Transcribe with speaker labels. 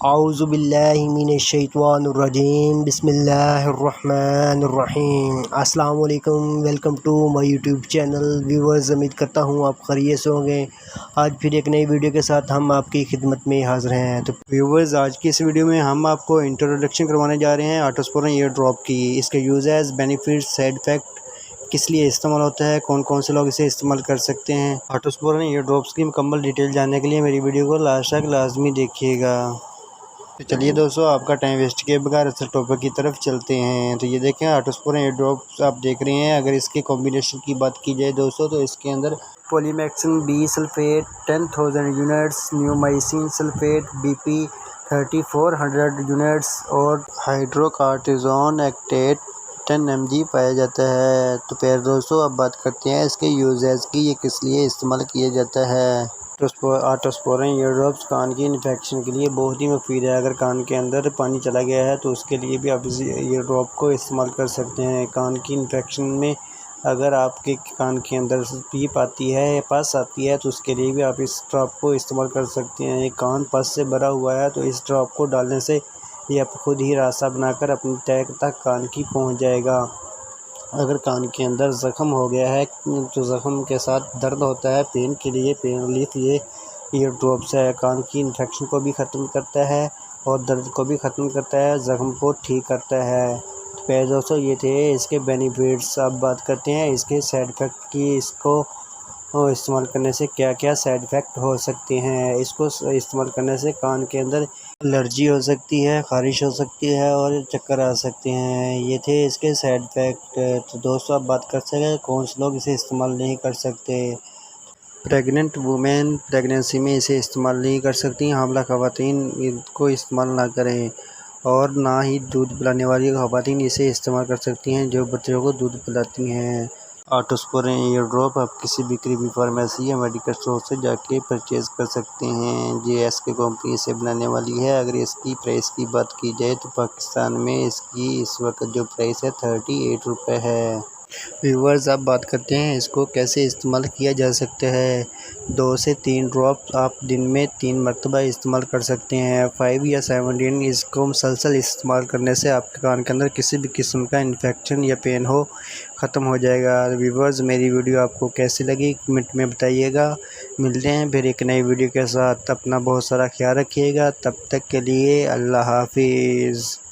Speaker 1: औज़ुबिल्लाहि मिनश्शैतानिर्रजीम बिस्मिल्लाहिर्रहमानिर्रहीम। अस्सलाम वालेकुम, welcome to my YouTube channel. Viewers, उम्मीद करता हूँ आप खैरियत से होंगे। आज फिर एक नई वीडियो के साथ हम आपकी खिदमत में हाज़िर हैं। तो व्यूअर्स, आज की इस वीडियो में हम आपको इंट्रोडक्शन करवाने जा रहे हैं ऑटोस्पोरन ईयर ड्रॉप की। इसके यूजेस, बेनिफिट्स, साइड इफ़ेक्ट, किस लिए इस्तेमाल होता है, कौन कौन से लोग इसे इस्तेमाल कर सकते हैं। ऑटोस्पोरन ईयर ड्रॉप्स की मुकम्मल डिटेल जानने के लिए मेरी वीडियो को लास्ट तक लाजमी देखिएगा। तो चलिए दोस्तों, आपका टाइम वेस्ट किए बगैर असल टॉपिक की तरफ चलते हैं। तो ये देखें, ऑटोस्पोरन एयर ड्रॉप्स आप देख रहे हैं। अगर इसके कॉम्बिनेशन की बात की जाए दोस्तों, तो इसके अंदर polymyxin B sulphate 10,000 units, neomycin sulphate BP 3400 units और हाइड्रोकार्टिजोन एक्टेट 10 mg पाया जाता है। तो फिर दोस्तों, अब बात करते हैं इसके यूजेस की, ये किस लिए इस्तेमाल किया जाता है। ऑटोस्पोरन ईयर ड्रॉप्स कान की इन्फेक्शन के लिए बहुत ही मुफीद है। अगर कान के अंदर पानी चला गया है तो उसके लिए भी आप इस ईयर ड्रॉप को इस्तेमाल कर सकते हैं। कान की इन्फेक्शन में अगर आपके कान के अंदर पीप आती है या पस आती है तो उसके लिए भी आप इस ड्रॉप को इस्तेमाल कर सकते हैं। कान पस से भरा हुआ है तो इस ड्रॉप को डालने से ये आप खुद ही रास्ता बनाकर अपनी तय तक कान की पहुँच जाएगा। अगर कान के अंदर ज़ख़म हो गया है तो ज़ख़म के साथ दर्द होता है, पेन के लिए पेन रिलीफ ये ईयर ड्रॉप्स है। कान की इन्फेक्शन को भी ख़त्म करता है और दर्द को भी ख़त्म करता है, ज़ख़म को ठीक करता है। तो फिर दोस्तों, ये थे इसके बेनिफिट्स। अब बात करते हैं इसके साइड इफ़ेक्ट की। इसको इस्तेमाल करने से क्या क्या साइड इफ़ेक्ट हो सकते हैं। इसको इस्तेमाल करने से कान के अंदर एलर्जी हो सकती है, ख़ारिश हो सकती है और चक्कर आ सकते हैं। ये थे इसके साइड इफ़ेक्ट। तो दोस्तों, अब बात कर सकते हैं कौन से लोग इसे इस्तेमाल नहीं कर सकते। प्रेग्नेंट वुमेन प्रेगनेंसी में इसे इस्तेमाल नहीं कर सकती। हामला ख़वातीन इनको इस्तेमाल ना करें और ना ही दूध पिलाने वाली ख़वातीन इसे इस्तेमाल कर सकती हैं जो बच्चों को दूध पिलाती हैं। ऑटोस्पोरन ईयर ड्रॉप आप किसी भी करीबी फार्मेसी या मेडिकल स्टोर से जाके परचेज़ कर सकते हैं। JSK कंपनी इसे बनाने वाली है। अगर इसकी प्राइस की बात की जाए तो पाकिस्तान में इसकी इस वक्त जो प्राइस है 38 रुपये है। व्यूअर्स, अब बात करते हैं इसको कैसे इस्तेमाल किया जा सकता है। 2 से 3 ड्रॉप आप दिन में 3 मरतबा इस्तेमाल कर सकते हैं। 5 या 7 दिन इसको मुसलसल इस्तेमाल करने से आपके कान के अंदर किसी भी किस्म का इन्फेक्शन या पेन हो ख़त्म हो जाएगा। व्यूअर्स, मेरी वीडियो आपको कैसी लगी कमेंट में बताइएगा। मिलते हैं फिर एक नई वीडियो के साथ। अपना बहुत सारा ख्याल रखिएगा। तब तक के लिए अल्लाह हाफिज़।